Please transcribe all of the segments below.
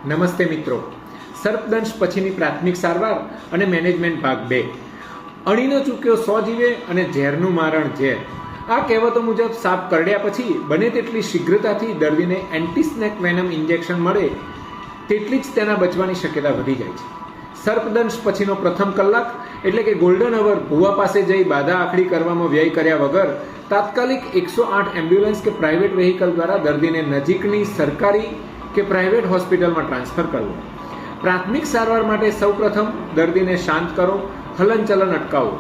નમસ્તે મિત્રો, સર્પદંશ પછીની પ્રાથમિક સારવાર અને મેનેજમેન્ટ ભાગ 2. અણીનો ચૂક્યો 100 જીવે અને ઝેરનું મારણ ઝેર. આ કહેવતો મુજબ સાપ કરડ્યા પછી બને તેટલી શીઘ્રતાથી દર્દીને એન્ટીસ્નેક વેનમ ઇન્જેક્શન મળે તેટલી જ તેના બચવાની શક્યતા વધી જાય છે. સર્પદંશ પછીનો પ્રથમ કલાક એટલે કે ગોલ્ડન અવર ભુવા પાસે જઈ બાધા આખડી કરવામાં વ્યય કર્યા વગર તાત્કાલિક 108 એમ્બ્યુલન્સ કે પ્રાઇવેટ વ્હીકલ દ્વારા દર્દીને નજીકની સરકારી કે પ્રાઇવેટ હોસ્પિટલમાં ટ્રાન્સફર કરવો. પ્રાથમિક સારવાર માટે સૌપ્રથમ દર્દીને શાંત કરો, હલનચલન અટકાવો.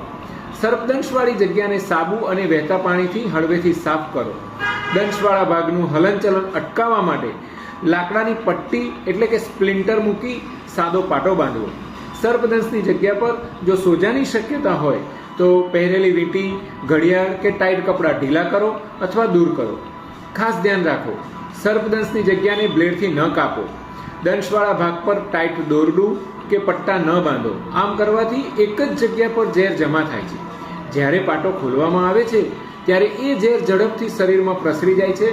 સર્પદંશવાળી જગ્યાને સાબુ અને વહેતા પાણીથી હળવેથી સાફ કરો. દંશવાળા ભાગનું હલનચલન અટકાવવા માટે લાકડાની પટ્ટી એટલે કે સ્પ્લિન્ટર મૂકી સાદો પાટો બાંધવો. સર્પદંશની જગ્યા પર જો સોજાની શક્યતા હોય તો પહેરેલી વીંટી, ઘડિયાળ કે ટાઈટ કપડાં ઢીલા કરો અથવા દૂર કરો. ખાસ ધ્યાન રાખો, સર્પદંશની જગ્યાને બ્લેડથી ન કાપો. દંશવાળા ભાગ પર ટાઈટ દોરડું કે પટ્ટા ન બાંધો. આમ કરવાથી એક જ જગ્યા પર ઝેર જમા થાય છે. જ્યારે પાટો ખોલવામાં આવે છે ત્યારે એ ઝેર ઝડપથી શરીરમાં પ્રસરી જાય છે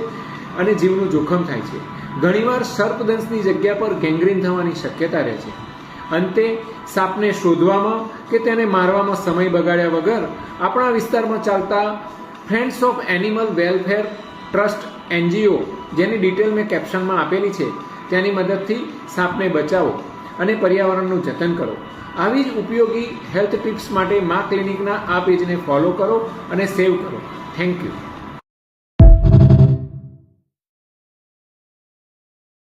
અને જીવનું જોખમ થાય છે. ઘણીવાર સર્પદંશની જગ્યા પર ગેંગ્રીન થવાની શક્યતા રહે છે. અંતે સાપને શોધવામાં કે તેને મારવામાં સમય બગાડ્યા વગર આપણા વિસ્તારમાં ચાલતા friends of animal welfare trust NGO, જેની ડિટેલ મેં કેપ્શનમાં આપેલી છે, તેની મદદથી સાપને બચાવો અને પર્યાવરણનું જતન કરો. આવી જ ઉપયોગી હેલ્થ ટિપ્સ માટે મા ક્લિનિકના આ પેજને ફોલો કરો અને સેવ કરો. Thank you.